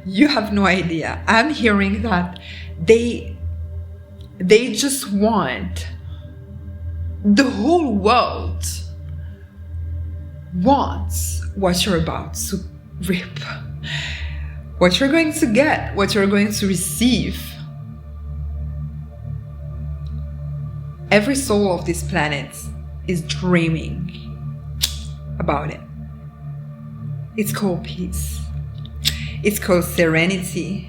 You have no idea. I'm hearing that they just want, the whole world wants what you're about to reap, what you're going to get, what you're going to receive. Every soul of this planet is dreaming about it. It's called peace. It's called serenity.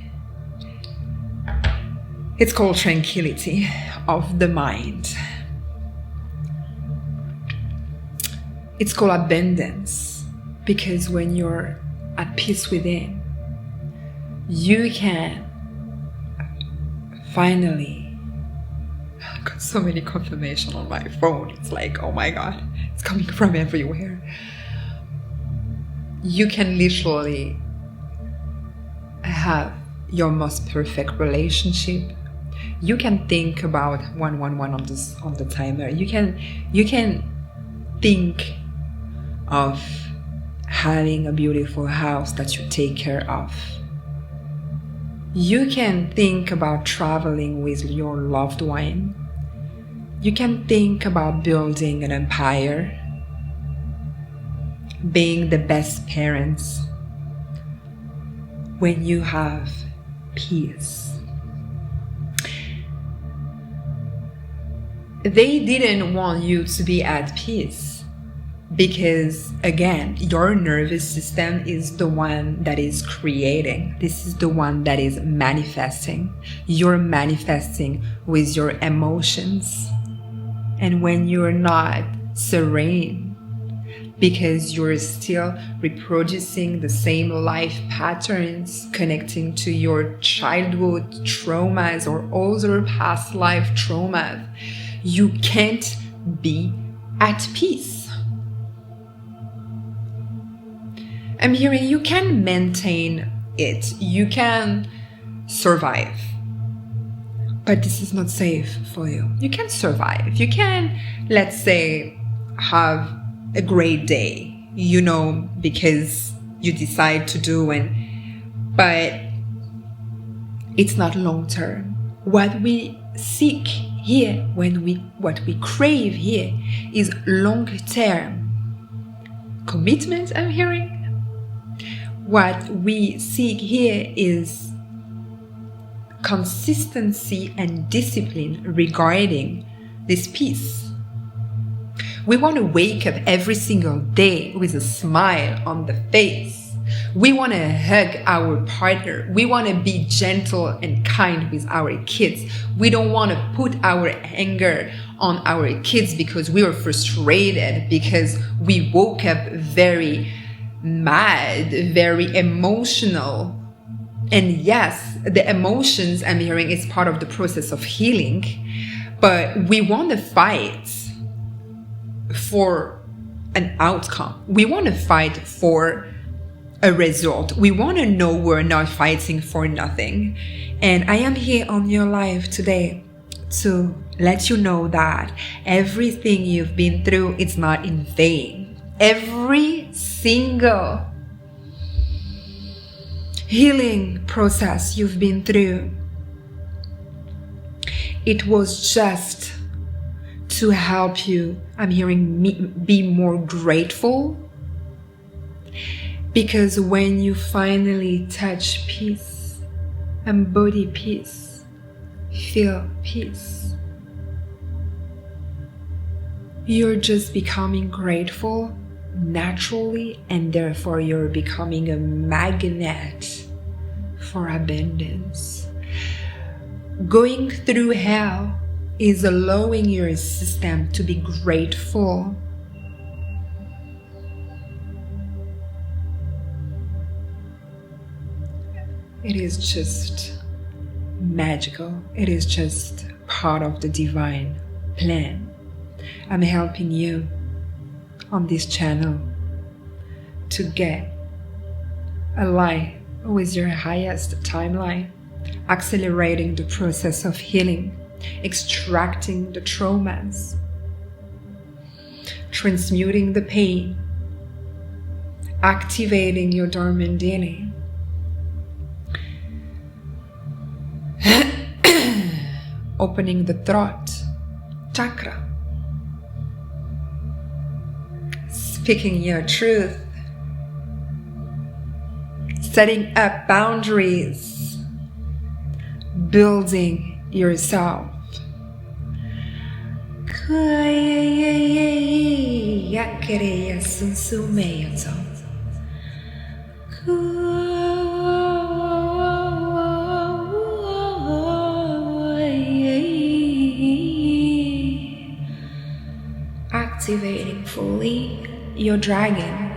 It's called tranquility of the mind. It's called abundance, because when you're at peace within, you can finally, I got so many confirmation on my phone. It's like, oh my God, it's coming from everywhere. You can literally have your most perfect relationship. You can think about 111 on the timer. You can think of having a beautiful house that you take care of. You can think about traveling with your loved one. You can think about building an empire, being the best parents when you have peace. They didn't want you to be at peace because, again, your nervous system is the one that is creating. This is the one that is manifesting. You're manifesting with your emotions. And when you're not serene, because you're still reproducing the same life patterns, connecting to your childhood traumas or other past life traumas, you can't be at peace. I'm hearing you can maintain it, you can survive, but this is not safe for you. You can survive. You can, let's say, have a great day, because you decide to do it, but it's not long term. What we seek here, what we crave here is long term commitment, I'm hearing. What we seek here is consistency and discipline regarding this peace. We want to wake up every single day with a smile on the face. We want to hug our partner. We want to be gentle and kind with our kids. We don't want to put our anger on our kids because we are frustrated, because we woke up very mad, very emotional. And yes, the emotions I'm hearing is part of the process of healing, but we want to fight for an outcome. We want to fight for a result. We want to know we're not fighting for nothing. And I am here on your live today to let you know that everything you've been through, it's not in vain. Every single healing process you've been through, it was just to help you, I'm hearing, be more grateful. Because when you finally touch peace, embody peace, feel peace, you're just becoming grateful naturally, and therefore you're becoming a magnet for abundance. Going through hell is allowing your system to be grateful. It is just magical. It is just part of the divine plan. I'm helping you on this channel to get aligned with your highest timeline, accelerating the process of healing, extracting the traumas, transmuting the pain, activating your dormant DNA, opening the throat chakra, speaking your truth, setting up boundaries, building yourself. Activating fully your dragon,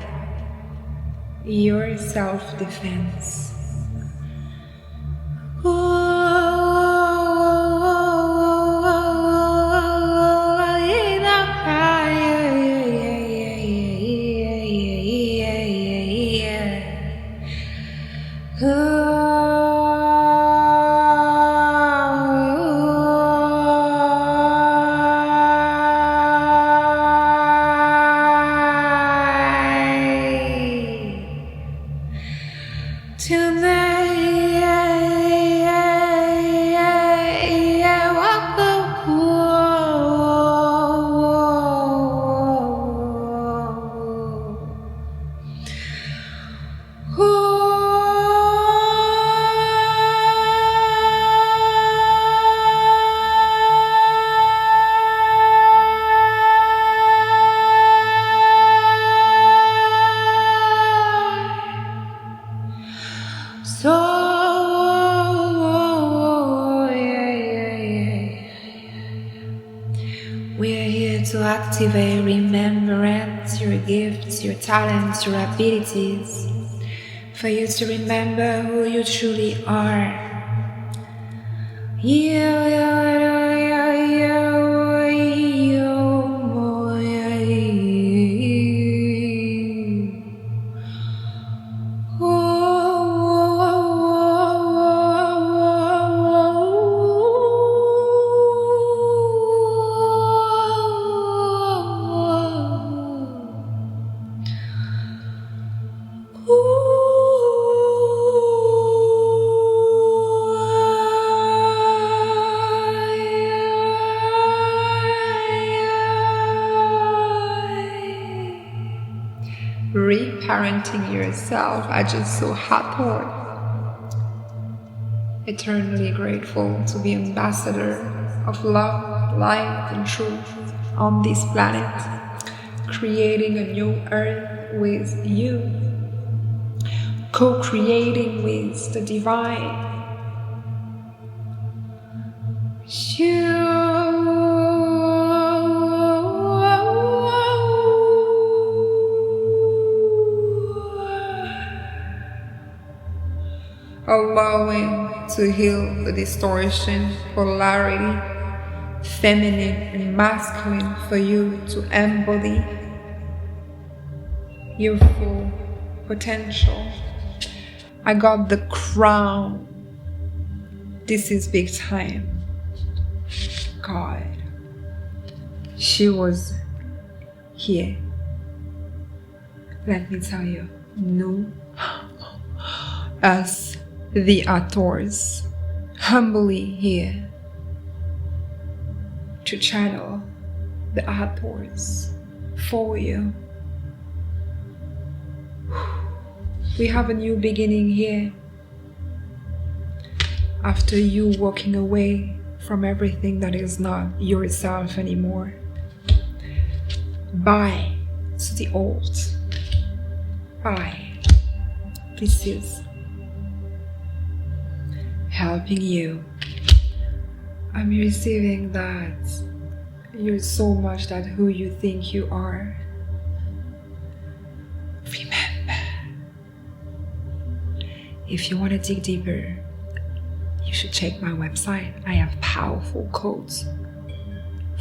your self-defense. We're here to activate remembrance, your gifts, your talents, your abilities, for you to remember who you truly are. Reparenting yourself. I just so happy, eternally grateful to be ambassador of love, light, and truth on this planet, creating a new earth with you, co-creating with the divine. Allowing to heal the distortion, polarity, feminine and masculine, for you to embody your full potential. I got the crown. This is big time. God, she was here. Let me tell you, nous, us, the authors, humbly here to channel the authors for you. We have a new beginning here. After you walking away from everything that is not yourself anymore. Bye to the old. Bye. This is helping you. I'm receiving that you're so much that who you think you are. Remember, if you want to dig deeper, you should check my website. I have powerful codes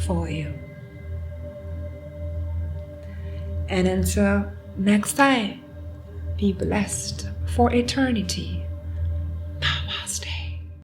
for you. And until next time, be blessed for eternity.